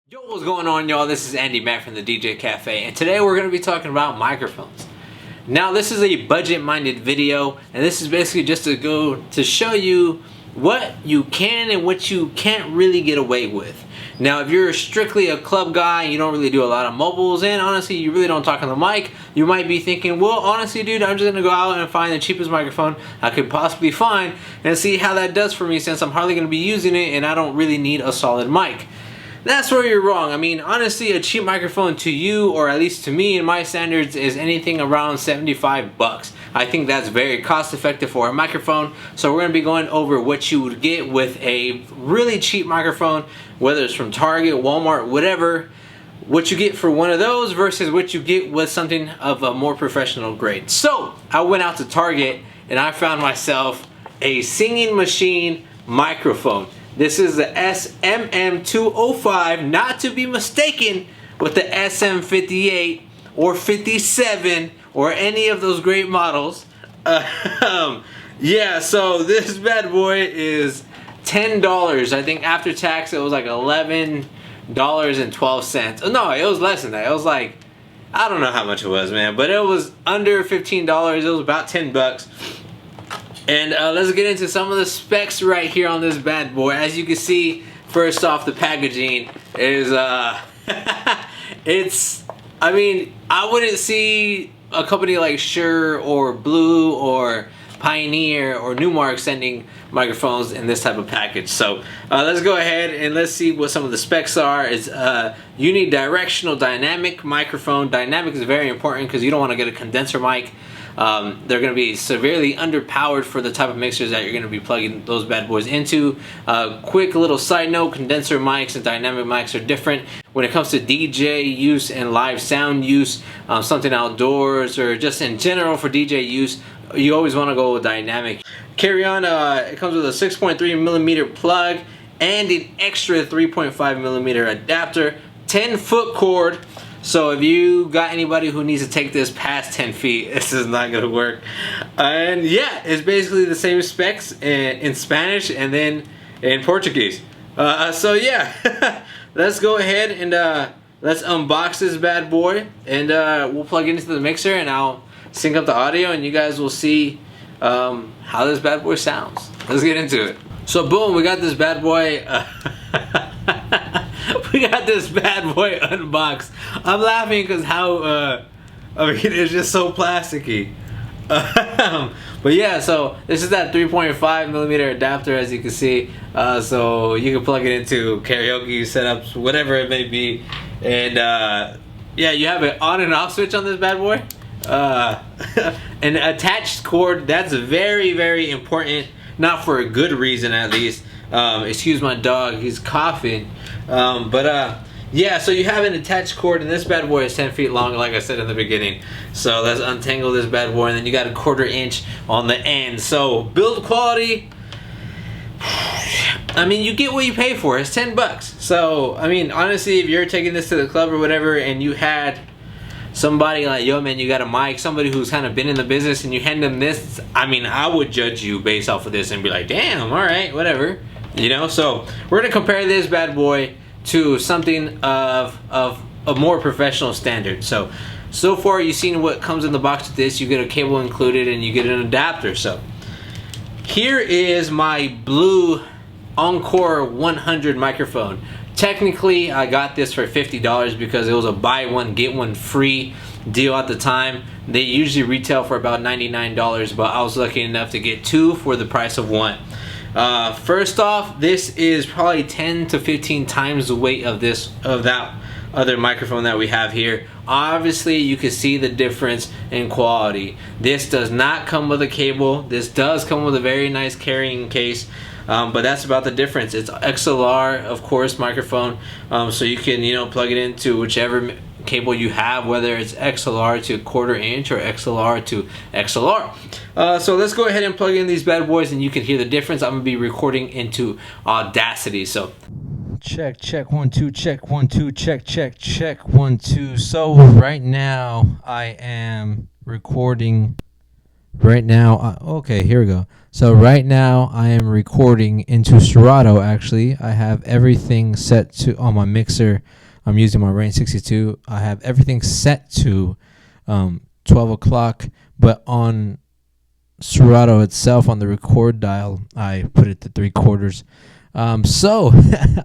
Yo, what's going on, y'all? This is Andy Mac from the DJ Cafe, and today we're going to be talking about microphones. Now, this is a budget-minded video, and this is basically just to show you what you can and what you can't really get away with. Now, if you're strictly a club guy, you don't really do a lot of mobiles, and honestly, you really don't talk on the mic, you might be thinking, well, honestly, dude, I'm just going to go out and find the cheapest microphone I could possibly find and see how that does for me, since I'm hardly going to be using it and I don't really need a solid mic. That's where you're wrong. I mean, honestly, a cheap microphone to you, or at least to me and my standards, is anything around 75 bucks. I think that's very cost effective for a microphone. So we're going to be going over what you would get with a really cheap microphone, whether it's from Target, Walmart, whatever, what you get for one of those versus what you get with something of a more professional grade. So I went out to Target and I found myself a Singing Machine microphone. This is the SM205, not to be mistaken with the SM58 or 57 or any of those great models. Yeah, so this bad boy is $10. I think after tax it was like $11.12. Oh, no, it was less than that. It was like, I don't know how much it was, man, but it was under $15. It was about 10 bucks. And let's get into some of the specs right here on this bad boy. As you can see, first off, the packaging is, it's, I mean, I wouldn't see a company like Shure or Blue or Pioneer or Newmark sending microphones in this type of package. So let's go ahead and let's see what some of the specs are. It's unidirectional dynamic microphone. Dynamic is very important because you don't want to get a condenser mic. They're going to be severely underpowered for the type of mixers that you're going to be plugging those bad boys into. Quick little side note, condenser mics and dynamic mics are different. When it comes to DJ use and live sound use, something outdoors or just in general for DJ use, you always want to go with dynamic. Carry on, it comes with a 6.3 millimeter plug and an extra 3.5 millimeter adapter, 10-foot cord. So if you got anybody who needs to take this past 10 feet, this is not going to work. And yeah, it's basically the same specs in Spanish and then in Portuguese. So yeah, let's go ahead and let's unbox this bad boy. And we'll plug into the mixer and I'll sync up the audio and you guys will see how this bad boy sounds. Let's get into it. So boom, we got this bad boy. We got this bad boy unboxed. I'm laughing because how, I mean, it's just so plasticky. But yeah, so this is that 3.5 millimeter adapter, as you can see. So you can plug it into karaoke setups, whatever it may be. And yeah, you have an on and off switch on this bad boy. An attached cord, that's very, very important. Not for a good reason, at least. Excuse my dog, he's coughing. Yeah, so you have an attached cord, and this bad boy is 10 feet long, like I said in the beginning. So let's untangle this bad boy, and then you got a 1/4 inch on the end. So build quality, I mean, you get what you pay for. It's 10 bucks. So I mean, honestly, if you're taking this to the club or whatever, and you had somebody like, yo man, you got a mic, somebody who's kind of been in the business, and you hand them this, I mean, I would judge you based off of this and be like, damn, all right, whatever. You know, so we're gonna compare this bad boy to something of a more professional standard. So far you've seen what comes in the box with this. You get a cable included and you get an adapter. So here is my Blue Encore 100 microphone. Technically I got this for $50 because it was a buy one get one free deal at the time. They usually retail for about $99, but I was lucky enough to get two for the price of one. First off, this is probably 10 to 15 times the weight of that other microphone that we have here. Obviously, you can see the difference in quality. This does not come with a cable. This does come with a very nice carrying case, but that's about the difference. It's XLR, of course, microphone, so you can, you know, plug it into whichever cable you have, whether it's XLR to 1/4 inch or XLR to XLR. So let's go ahead and plug in these bad boys and you can hear the difference. I'm gonna be recording into Audacity. So check 1 2, check 1 2, check 1 2. So right now I am recording Right now, okay, here we go. So right now I am recording into Serato. Actually, I have everything set to on my mixer. I'm using my Rain 62. I have everything set to 12 o'clock, but on Serato itself, on the record dial, I put it to 3/4. So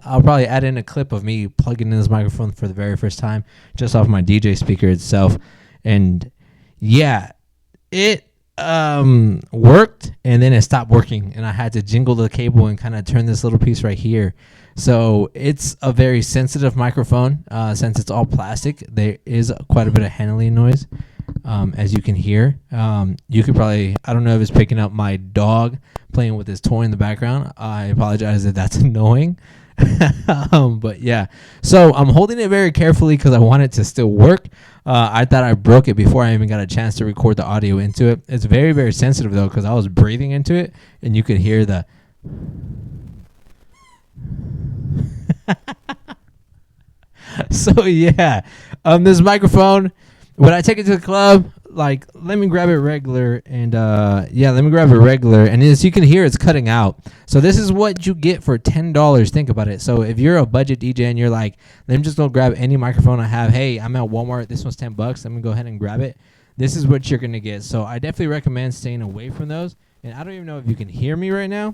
I'll probably add in a clip of me plugging in this microphone for the very first time, just off my DJ speaker itself. And yeah, it worked, and then it stopped working, and I had to jingle the cable and kind of turn this little piece right here. So it's a very sensitive microphone. Since it's all plastic, there is quite a bit of handling noise, as you can hear. You could probably, I don't know if it's picking up my dog playing with his toy in the background. I apologize if that's annoying. But yeah, so I'm holding it very carefully because I want it to still work. I thought I broke it before I even got a chance to record the audio into it. It's very, very sensitive though, because I was breathing into it and you could hear the so yeah, this microphone, when I take it to the club, like, let me grab it regular, and and as you can hear, it's cutting out. So this is what you get for $10. Think about it. So if you're a budget DJ and you're like, let me just go grab any microphone I have. Hey, I'm at Walmart. This one's $10. Let me go ahead and grab it. This is what you're gonna get. So I definitely recommend staying away from those. And I don't even know if you can hear me right now.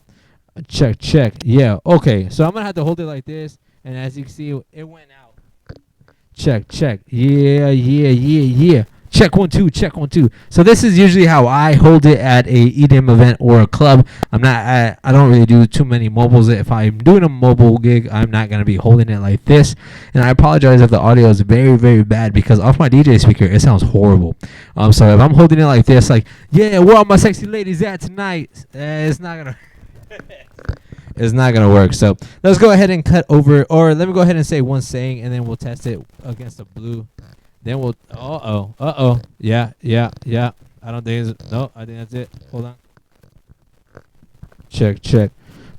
Check. Yeah. Okay. So I'm gonna have to hold it like this, and as you can see, it went out. Check. Yeah. Check 1 2. So this is usually how I hold it at a EDM event or a club. I don't really do too many mobiles. If I'm doing a mobile gig, I'm not gonna be holding it like this. And I apologize if the audio is very, very bad, because off my DJ speaker it sounds horrible. So if I'm holding it like this, like, yeah, where all my sexy ladies at tonight? It's not gonna. It's not gonna work. So let's go ahead and cut over, or let me go ahead and say one saying, and then we'll test it against the blue. Then we'll. Yeah. I don't think it's. No, I think that's it. Hold on. Check.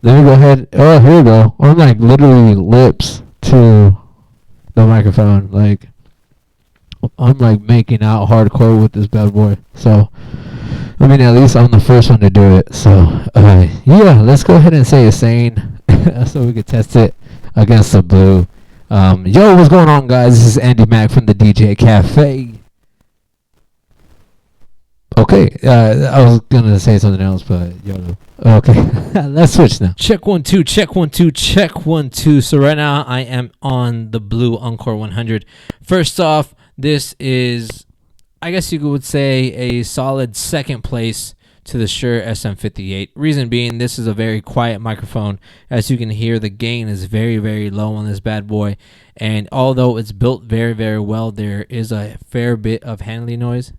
Let me go ahead. Oh, here we go. I'm like literally lips to the microphone. Like, I'm like making out hardcore with this bad boy. So, I mean, at least I'm the first one to do it. So, yeah, let's go ahead and say a saying so we can test it against the blue. Yo, what's going on, guys? This is Andy Mack from the DJ Cafe. Okay, I was gonna say something else, but YOLO. Okay, let's switch now. Check 1 2. So right now I am on the Blue Encore 100. First off, this is, I guess you would say, a solid second place to the Shure SM58. Reason being, this is a very quiet microphone. As you can hear, the gain is very, very low on this bad boy. And although it's built very, very well, there is a fair bit of handling noise,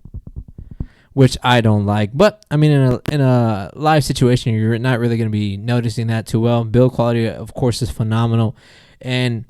which I don't like. But I mean, in a live situation, you're not really going to be noticing that too well. Build quality, of course, is phenomenal. And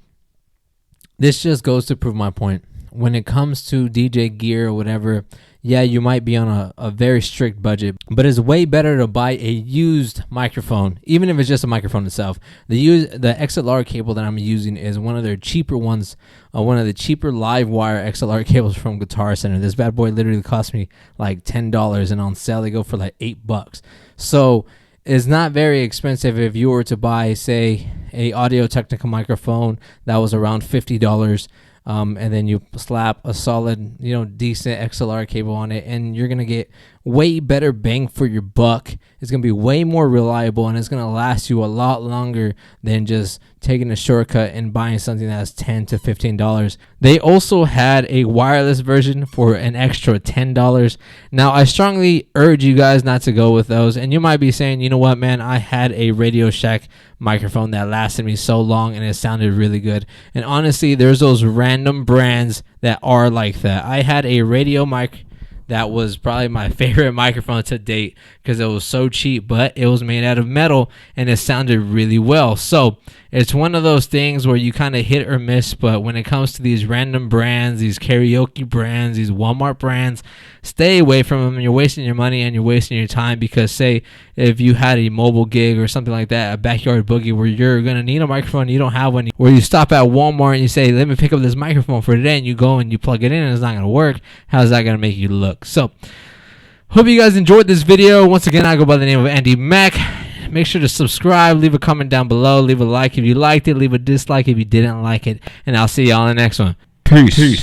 this just goes to prove my point. When it comes to DJ gear or whatever, yeah, you might be on a very strict budget, but it's way better to buy a used microphone, even if it's just a microphone itself. The XLR cable that I'm using is one of their cheaper ones, one of the cheaper live wire XLR cables from Guitar Center. This bad boy literally cost me like $10, and on sale they go for like $8. So it's not very expensive if you were to buy, say, a Audio-Technica microphone that was around $50. And then you slap a solid, decent XLR cable on it, and you're going to get way better bang for your buck. It's going to be way more reliable, and it's going to last you a lot longer than just taking a shortcut and buying something that's $10 to $15. They also had a wireless version for an extra $10. Now, I strongly urge you guys not to go with those, and you might be saying, you know what, man, I had a Radio Shack microphone that lasted me so long and it sounded really good. And honestly, there's those random brands that are like that. I had a radio mic that was probably my favorite microphone to date because it was so cheap, but it was made out of metal and it sounded really well. So it's one of those things where you kind of hit or miss, but when it comes to these random brands, these karaoke brands, these Walmart brands, stay away from them. You're wasting your money and you're wasting your time, because say if you had a mobile gig or something like that, a backyard boogie where you're going to need a microphone, you don't have one, where you stop at Walmart and you say, let me pick up this microphone for today, and you go and you plug it in and it's not going to work, how's that going to make you look? So Hope you guys enjoyed this video. Once again, I go by the name of Andy Mack. Make sure to subscribe, leave a comment down below, leave a like if you liked it, leave a dislike if you didn't like it, and I'll see y'all in the next one. Peace.